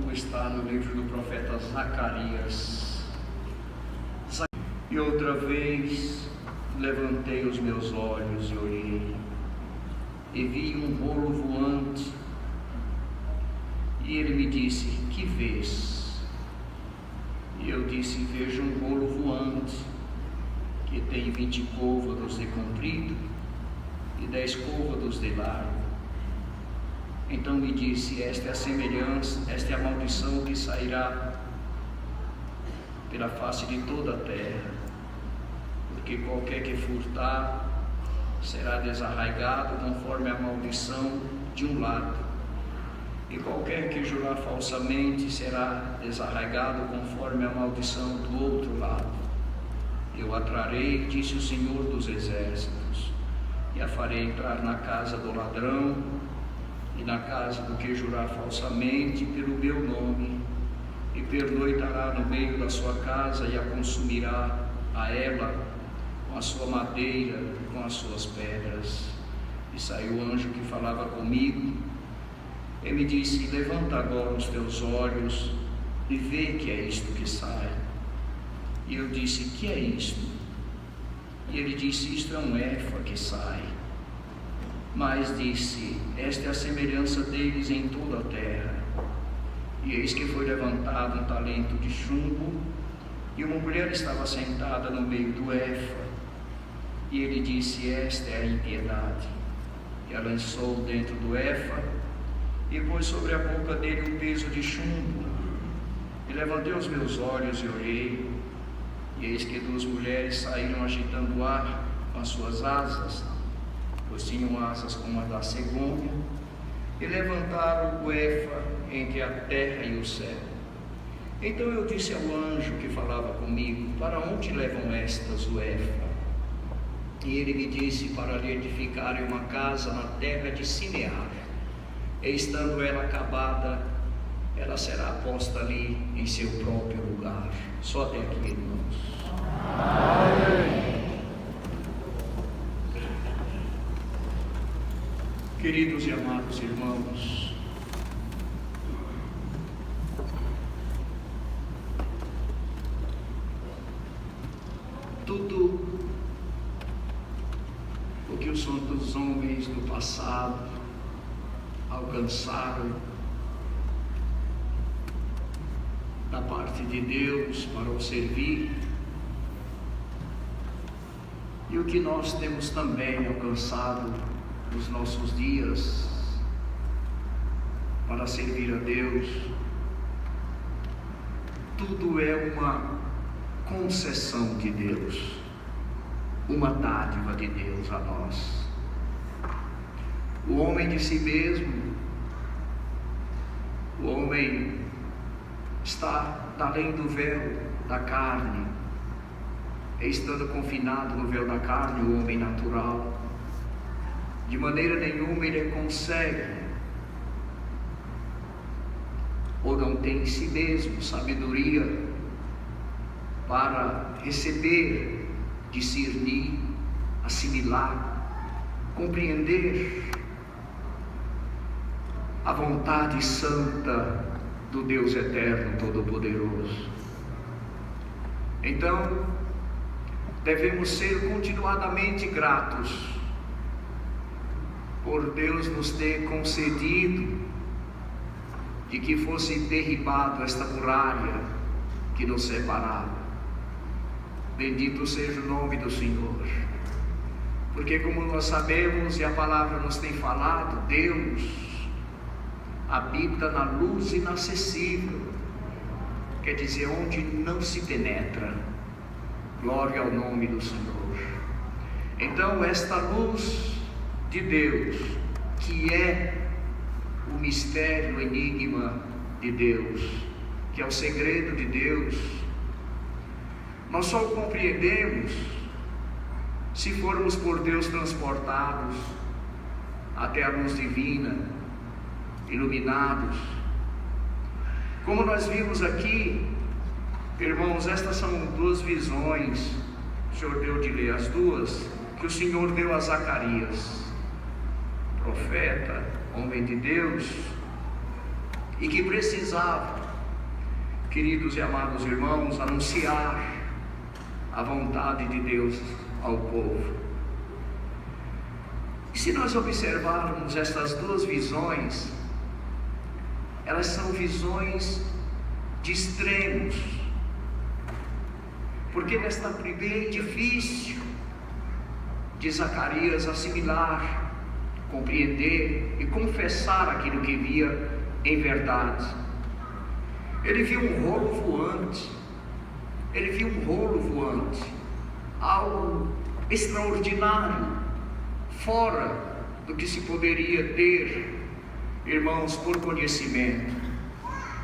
como está no livro do profeta Zacarias. E outra vez levantei os meus olhos e olhei, e vi um rolo voante, e ele me disse: que vês? E eu disse: vejo um rolo voante, que tem 20 côvados de comprido e 10 côvados de largo. Então me disse: esta é a semelhança, esta é a maldição que sairá pela face de toda a terra, porque qualquer que furtar será desarraigado conforme a maldição de um lado, e qualquer que jurar falsamente será desarraigado conforme a maldição do outro lado. Eu a trarei, disse o Senhor dos Exércitos, e a farei entrar na casa do ladrão e na casa do que jurar falsamente pelo meu nome, e pernoitará no meio da sua casa e a consumirá a ela com a sua madeira e com as suas pedras. E saiu o anjo que falava comigo e me disse: levanta agora os teus olhos e vê que é isto que sai. E eu disse: que é isto? E ele disse: isto é um efa que sai. Mas disse: esta é a semelhança deles em toda a terra. E eis que foi levantado um talento de chumbo, e uma mulher estava sentada no meio do efa. E ele disse: esta é a impiedade. E a lançou dentro do efa, e pôs sobre a boca dele um peso de chumbo. E levantei os meus olhos e olhei, e eis que 2 mulheres saíram agitando o ar com as suas asas, pois tinham asas como a da cegonha, e levantaram o efa entre a terra e o céu. Então eu disse ao anjo que falava comigo: para onde levam estas o efa? E ele me disse: para lhe edificarem uma casa na terra de Sinear, e estando ela acabada, ela será posta ali em seu próprio lugar. Só até aqui, irmãos. Amém. Queridos e amados irmãos, tudo o que os santos homens do passado alcançaram da parte de Deus para o servir, e o que nós temos também alcançado nos nossos dias para servir a Deus, tudo é uma concessão de Deus, uma dádiva de Deus a nós. O homem de si mesmo, o homem está além do véu da carne, e estando confinado no véu da carne, o homem natural, de maneira nenhuma ele consegue, ou não tem em si mesmo sabedoria para receber, discernir, assimilar, compreender a vontade santa do Deus eterno todo-poderoso. Então, devemos ser continuadamente gratos por Deus nos ter concedido de que fosse derribado esta muralha que nos separava. Bendito seja o nome do Senhor, porque como nós sabemos e a palavra nos tem falado, Deus habita na luz inacessível, quer dizer, onde não se penetra. Glória ao nome do Senhor. Então esta luz de Deus, que é o mistério, o enigma de Deus, que é o segredo de Deus, nós só o compreendemos se formos por Deus transportados até a luz divina, iluminados. Como nós vimos aqui, irmãos, estas são 2 visões, o Senhor deu de ler as 2, que o Senhor deu a Zacarias, profeta, homem de Deus, e que precisava, queridos e amados irmãos, anunciar a vontade de Deus ao povo. E se nós observarmos essas duas visões, elas são visões de extremos, porque nesta primeira é difícil de Zacarias assimilar, compreender e confessar aquilo que via em verdade. Ele viu um rolo voante, algo extraordinário, fora do que se poderia ter, irmãos, por conhecimento.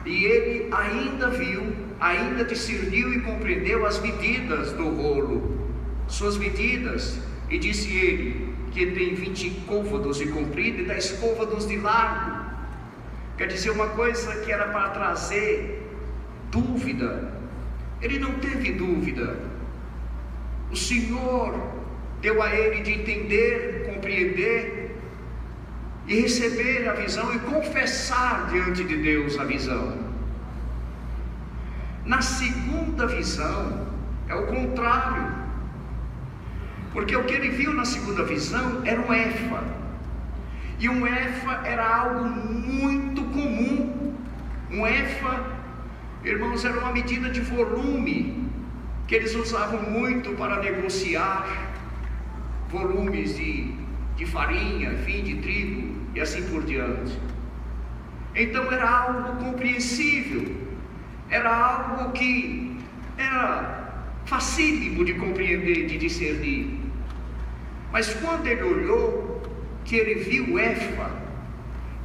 E ele ainda discerniu e compreendeu as medidas do rolo, suas medidas, e disse ele que tem 20 côvados de comprido e 10 côvados de largo. Quer dizer, uma coisa que era para trazer dúvida, ele não teve dúvida. O Senhor deu a ele de entender, compreender e receber a visão e confessar diante de Deus a visão. Na segunda visão é o contrário, porque o que ele viu na segunda visão era um efa, e um efa era algo muito comum. Um efa, irmãos, era uma medida de volume que eles usavam muito para negociar volumes de farinha, enfim, de trigo e assim por diante. Então era algo compreensível, era algo que era facílimo de compreender, de discernir. Mas quando ele olhou, que ele viu efa,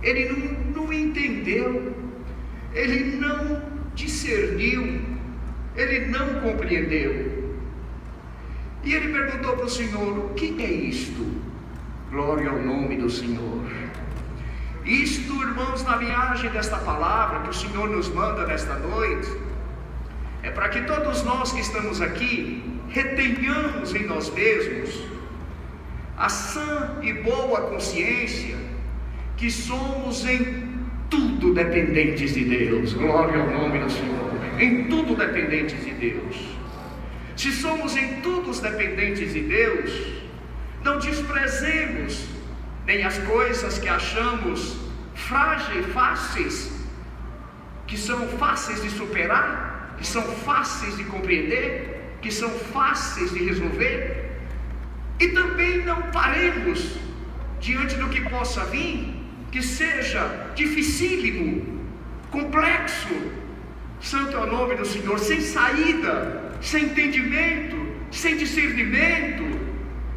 ele não entendeu, ele não discerniu, ele não compreendeu. E ele perguntou para o Senhor: o que é isto? Glória ao nome do Senhor. Isto, irmãos, na linhagem desta palavra que o Senhor nos manda nesta noite, é para que todos nós que estamos aqui retenhamos em nós mesmos a sã e boa consciência que somos em tudo dependentes de Deus. Glória ao nome do Senhor. Em tudo dependentes de Deus. Se somos em tudo dependentes de Deus, não desprezemos nem as coisas que achamos frágeis, fáceis, que são fáceis de superar, que são fáceis de compreender, que são fáceis de resolver. E também não paremos diante do que possa vir, que seja dificílimo, complexo. Santo é o nome do Senhor, sem saída, sem entendimento, sem discernimento.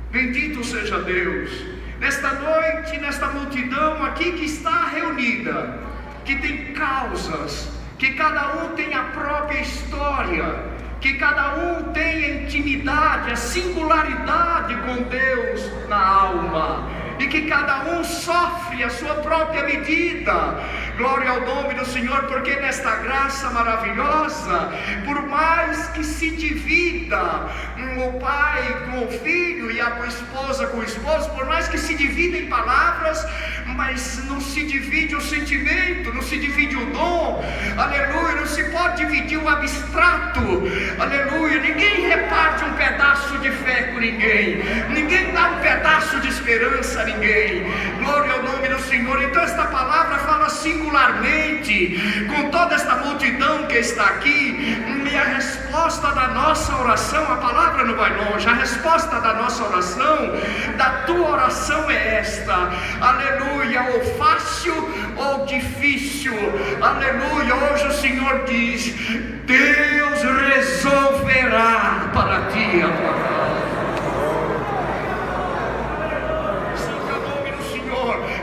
Bendito seja Deus. Nesta noite, nesta multidão aqui que está reunida, que tem causas, que cada um tem a própria história, que cada um tem a intimidade, a singularidade com Deus na alma, e que cada um sofre a sua própria medida. Glória ao nome do Senhor, porque nesta graça maravilhosa, por mais que se divida o pai com o filho e a esposa com o esposo, por mais que se divida em palavras, mas não se divide o sentimento, não se divide o dom, aleluia, não se pode dividir o abstrato, aleluia. Ninguém reparte um pedaço de fé com ninguém, ninguém dá um pedaço de esperança a ninguém. Glória ao nome do Senhor. Então esta palavra fala singularmente com toda esta multidão que está aqui, e a resposta da nossa oração, a palavra não vai longe, a resposta da nossa oração, da tua oração é esta, aleluia, ou fácil ou difícil, aleluia. Hoje o Senhor diz: Deus resolverá para ti a tua causa.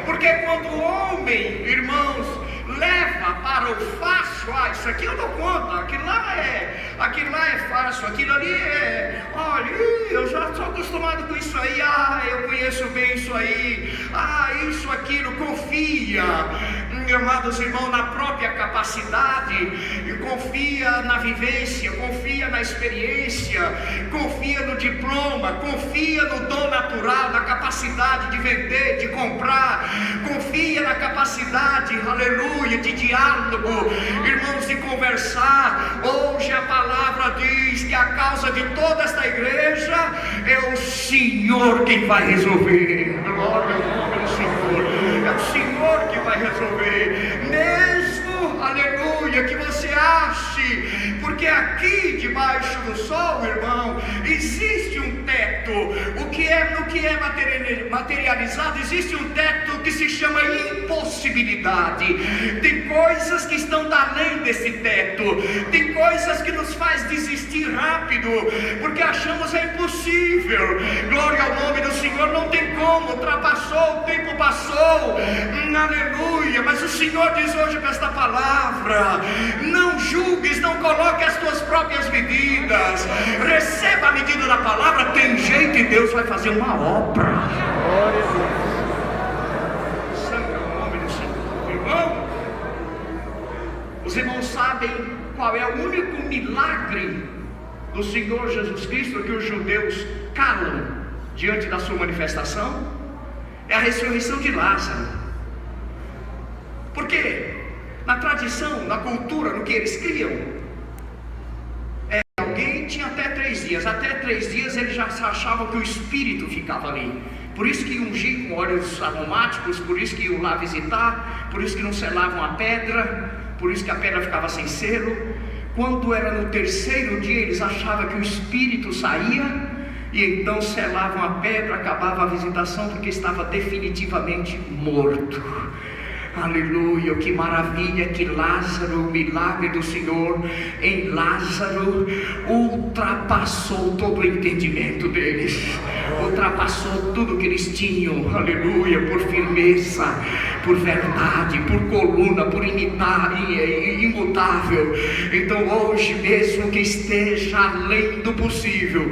Porque quando o homem, irmãos, leva para o fácil, isso aqui eu dou conta, aquilo lá é fácil, aquilo ali é, olha, eu já estou acostumado com isso aí, eu conheço bem isso aí, isso, aquilo, confia, amados irmãos, na própria capacidade, e confia na vivência, confia na experiência, confia no diploma, confia no dom natural, na capacidade de vender, de comprar, confia na capacidade, aleluia, de diálogo, irmãos, de conversar. Hoje a palavra diz que a causa de toda esta igreja é o Senhor quem vai resolver. Glória ao nome do Senhor. É o Senhor que vai resolver, mesmo, aleluia, que você ache, porque aqui debaixo do sol, irmão, existe um teto. No que é materializado, existe um teto que se chama impossibilidade. Tem coisas que estão além desse teto, tem coisas que nos faz desistir rápido, porque achamos é impossível. Glória ao nome do Senhor, não tem como, ultrapassou, o tempo passou, aleluia. Mas o Senhor diz hoje com esta palavra: não julgues, não coloque as tuas próprias medidas, receba a medida da palavra, tem jeito e Deus vai fazer uma obra. Santo é o nome do Senhor. Irmão, os irmãos sabem qual é o único milagre do Senhor Jesus Cristo que os judeus calam diante da sua manifestação? É a ressurreição de Lázaro. Por quê? Na tradição, na cultura, no que eles criam, alguém tinha até 3 dias. Até 3 dias eles já achavam que o espírito ficava ali. Por isso que ungir com óleos aromáticos, por isso que iam lá visitar, por isso que não selavam a pedra, por isso que a pedra ficava sem selo. Quando era no 3º dia, eles achavam que o espírito saía, e então selavam a pedra, acabava a visitação, porque estava definitivamente morto. Aleluia, que maravilha que Lázaro, o milagre do Senhor em Lázaro ultrapassou todo o entendimento deles, ultrapassou tudo que eles tinham, aleluia, por firmeza, por verdade, por coluna, por imutável. Então hoje, mesmo que esteja além do possível,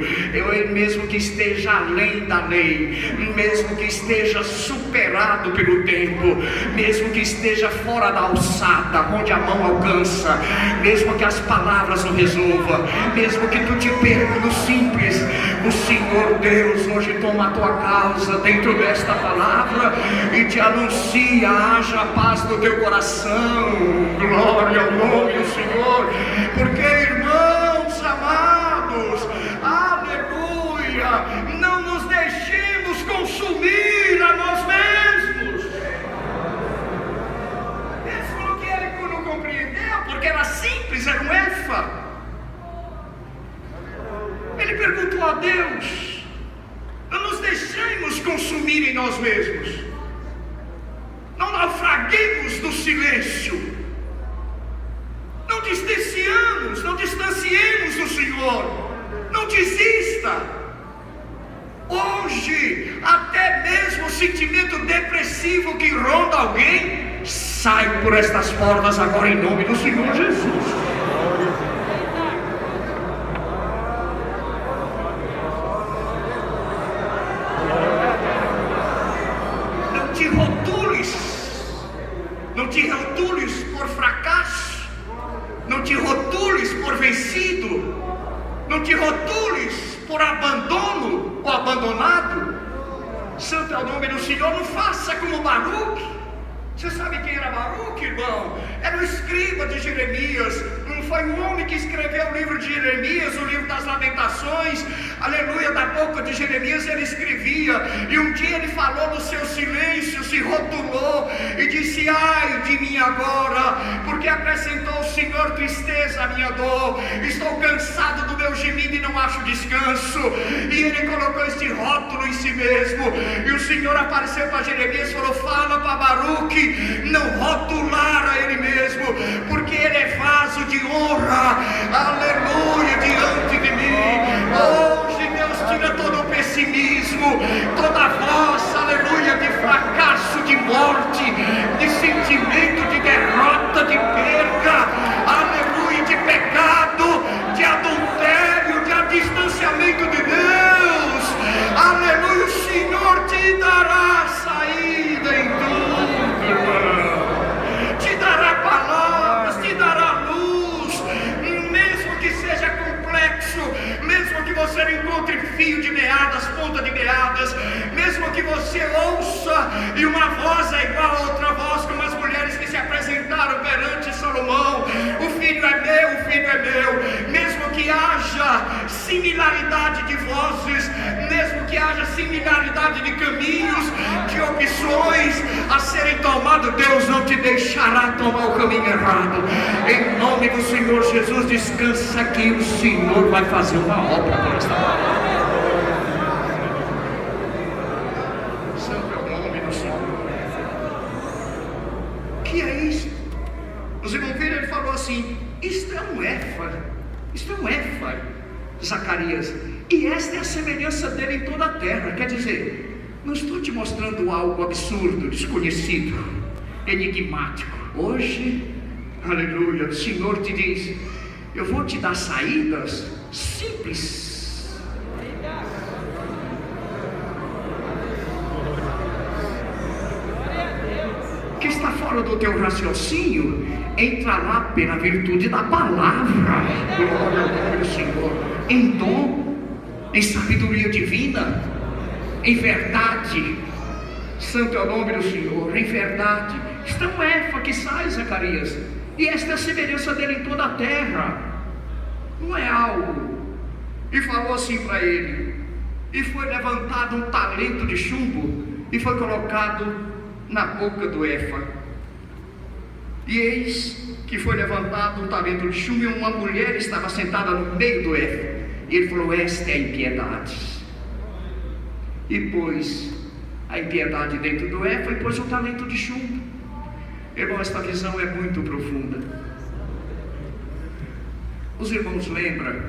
mesmo que esteja além da lei, mesmo que esteja superado pelo tempo, mesmo que esteja fora da alçada, onde a mão alcança, mesmo que as palavras não resolvam, mesmo que tu te perca no simples, o Senhor Deus hoje toma a tua causa dentro desta palavra e te anuncia: haja paz no teu coração. Glória ao nome do Senhor. Porque, irmãos amados, aleluia, não nos deixemos consumir a nós mesmos. Eles falou que ele não compreendeu, porque era simples, era um éfa. Ele perguntou a Deus: não nos deixemos consumir em nós mesmos, não naufraguemos do silêncio, não distanciemos do Senhor, não desista. Hoje, até mesmo o sentimento depressivo que ronda alguém, sai por estas portas agora em nome do Senhor Jesus. Não te rotules por fracasso, não te rotules por vencido, não te rotules por abandono ou abandonado. Santo é o nome do Senhor. Não faça como Baruque. Você sabe quem era Baruque, irmão? Era o escriba de Jeremias. Não foi um homem que escreveu o livro de Jeremias, o livro das Lamentações, aleluia, da boca de Jeremias ele escrevia. E um dia ele falou no seu silêncio, se rotulou e disse: ai de mim agora, porque acrescentou o Senhor tristeza à minha dor. Estou cansado do meu gemido e não acho descanso. E ele colocou este rótulo em si mesmo. E o Senhor apareceu para Jeremias e falou: fala para Baruque não rotular a ele mesmo, porque ele é vaso de honra, aleluia, diante de mim. Hoje Deus tira todo o pessimismo, toda a voz, aleluia, de fracasso, de morte, de sentimento de derrota, de perda, aleluia, de pecado, de adultério, de distanciamento de Deus. Aleluia, o Senhor te dará saída em tudo, irmão. e uma voz é igual a outra voz, como as mulheres que se apresentaram perante Salomão: o filho é meu, o filho é meu. Mesmo que haja similaridade de vozes, mesmo que haja similaridade de caminhos, de opções a serem tomados, Deus não te deixará tomar o caminho errado. Em nome do Senhor Jesus, descansa que o Senhor vai fazer uma obra por esta palavra. Santo é o nome do Senhor. Que é isso? Os irmãos viram, ele falou assim: isto é um éfa, isto é um éfa, Zacarias, e esta é a semelhança dele em toda a terra. Quer dizer, não estou te mostrando algo absurdo, desconhecido, enigmático. Hoje, aleluia, o Senhor te diz: eu vou te dar saídas simples. Que está fora do teu raciocínio, entra lá pela virtude da palavra. Glória ao nome do Senhor. Em dom, em sabedoria divina, em verdade. Santo é o nome do Senhor, em verdade. Está um éfa que sai, Zacarias, e esta é a semelhança dele em toda a terra. Não é algo. E falou assim para ele: e foi levantado um talento de chumbo e foi colocado na boca do éfa. E eis que foi levantado um talento de chumbo e uma mulher estava sentada no meio do éfa. E ele falou: esta é a impiedade. E pôs a impiedade dentro do éfa e pôs o talento de chumbo. Irmão, esta visão é muito profunda. Os irmãos lembram,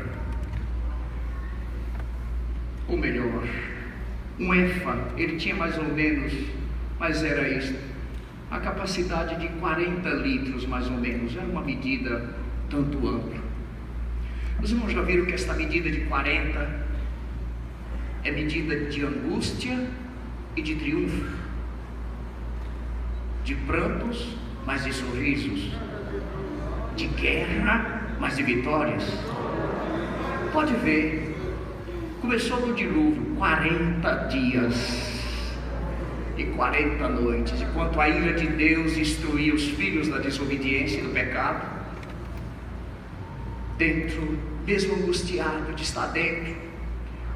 ou melhor, um éfa, ele tinha mais ou menos, mas era isso, a capacidade de 40 litros mais ou menos. Era uma medida tanto ampla. Os irmãos já viram que esta medida de 40 é medida de angústia e de triunfo, de prantos, mas de sorrisos, de guerra, mas de vitórias. Pode ver, começou no dilúvio, 40 dias e 40 noites, enquanto a ira de Deus instruía os filhos da desobediência e do pecado, dentro, mesmo angustiado de estar dentro,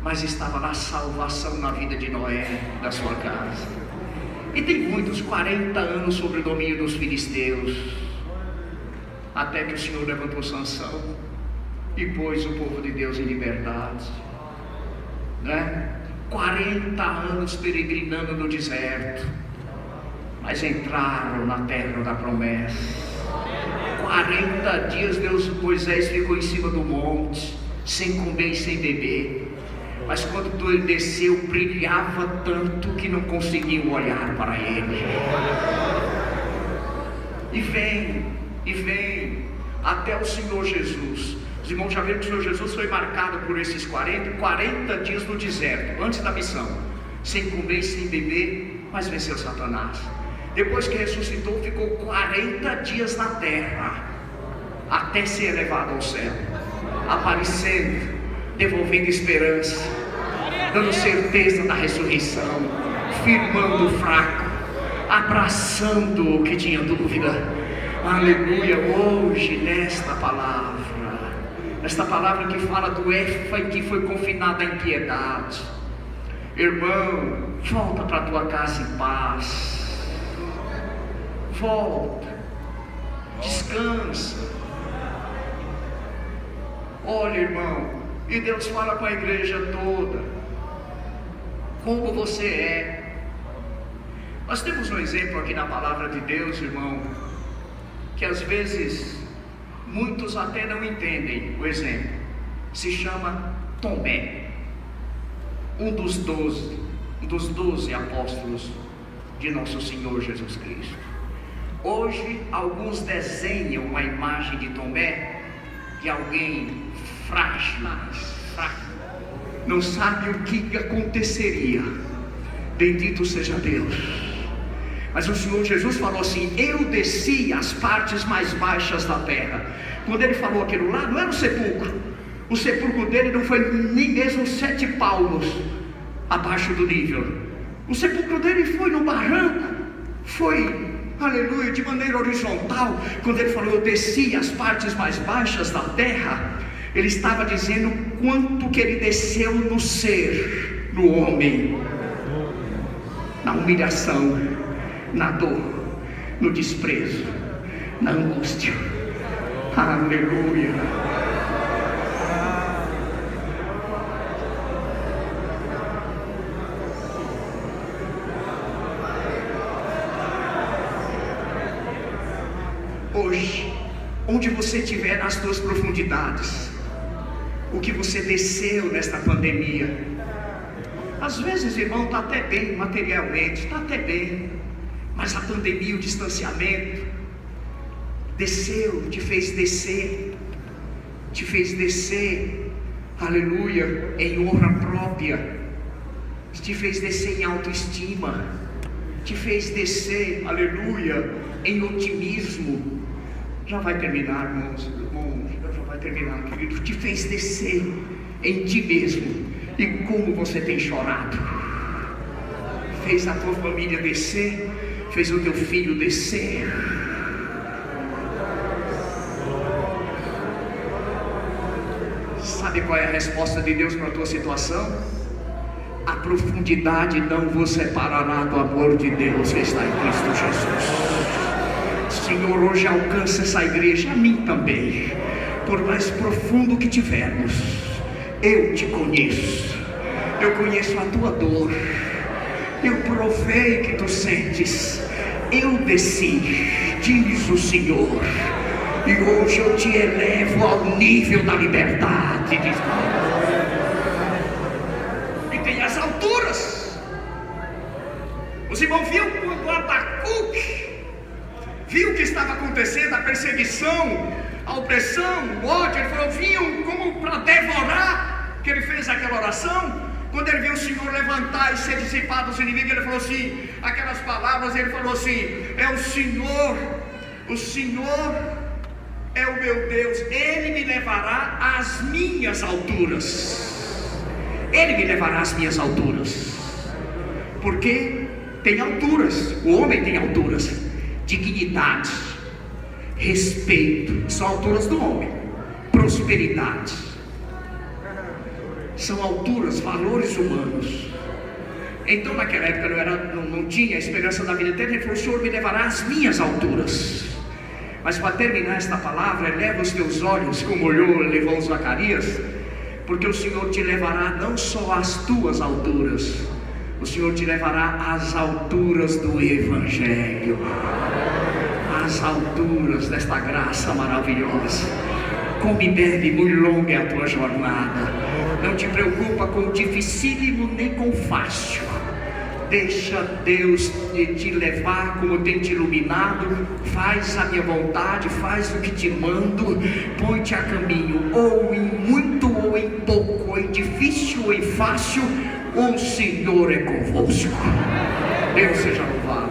mas estava na salvação na vida de Noé e da sua casa. E tem muitos 40 anos sobre o domínio dos filisteus, até que o Senhor levantou Sansão e pôs o povo de Deus em liberdade, né? 40 anos peregrinando no deserto, mas entraram na terra da promessa. 40 dias Moisés ficou em cima do monte, sem comer e sem beber. Mas quando ele desceu, brilhava tanto que não conseguiam olhar para ele. E vem até o Senhor Jesus. Os irmãos já viram que o Senhor Jesus foi marcado por esses 40 dias no deserto, antes da missão, sem comer e sem beber, mas venceu Satanás. Depois que ressuscitou, ficou 40 dias na terra, até ser elevado ao céu, aparecendo, devolvendo esperança, dando certeza da ressurreição, firmando o fraco, abraçando o que tinha dúvida. Aleluia. Hoje nesta palavra que fala do éfa em que foi confinada a impiedade, irmão, volta para a tua casa em paz, volta, descansa. Olha, irmão, e Deus fala com a igreja toda, como você é. Nós temos um exemplo aqui na palavra de Deus, irmão, que às vezes muitos até não entendem o exemplo. Se chama Tomé, um dos 12 apóstolos de nosso Senhor Jesus Cristo. Hoje alguns desenham uma imagem de Tomé, de alguém frágil, não sabe o que aconteceria. Bendito seja Deus. Mas o Senhor Jesus falou assim: eu desci às partes mais baixas da terra. Quando ele falou aquilo lá, não era um sepulcro. O sepulcro dele não foi nem mesmo 7 palmos abaixo do nível. O sepulcro dele foi no barranco, foi, aleluia, de maneira horizontal. Quando ele falou, eu desci as partes mais baixas da terra, ele estava dizendo quanto que ele desceu no ser, no homem, na humilhação, na dor, no desprezo, na angústia. Aleluia. Hoje, onde você estiver nas suas profundidades, o que você desceu nesta pandemia, às vezes, irmão, está até bem materialmente, está até bem, mas a pandemia, o distanciamento, desceu, te fez descer, aleluia, em honra própria, te fez descer em autoestima, te fez descer, aleluia, em otimismo. Já vai terminar, irmãos, já vai terminar, querido. Te fez descer em ti mesmo. E como você tem chorado. Fez a tua família descer, fez o teu filho descer. Sabe qual é a resposta de Deus para a tua situação? A profundidade não vos separará do amor de Deus que está em Cristo Jesus. Senhor, hoje alcança essa igreja, a mim também. Por mais profundo que tivermos, eu te conheço, eu conheço a tua dor, eu provei que tu sentes, eu desci, diz o Senhor, e hoje eu te elevo ao nível da liberdade. E tem as alturas. Os irmãos viram quando Abacuque viu o que estava acontecendo, a perseguição, a opressão, o ódio, ele falou, vinham como para devorar, que ele fez aquela oração. Quando ele viu o Senhor levantar e ser dissipado dos inimigos, ele falou assim, aquelas palavras, ele falou assim, é o Senhor é o meu Deus, Ele me levará às minhas alturas, Ele me levará às minhas alturas, porque tem alturas, o homem tem alturas, dignidade, respeito, são alturas do homem, prosperidade, são alturas, valores humanos. Então naquela época não tinha a esperança da vida eterna. Ele falou, o Senhor me levará às minhas alturas. Mas para terminar esta palavra, eleva os teus olhos, como levou Zacarias, porque o Senhor te levará não só às tuas alturas, o Senhor te levará às alturas do Evangelho, às alturas desta graça maravilhosa. Come e bebe, muito longa é a tua jornada. Não te preocupa com o dificílimo nem com o fácil. Deixa Deus te levar como tem te iluminado. Faz a minha vontade, faz o que te mando. Põe-te a caminho, ou em muito ou em pouco, ou em difícil ou em fácil, o Senhor é convosco. Deus seja louvado.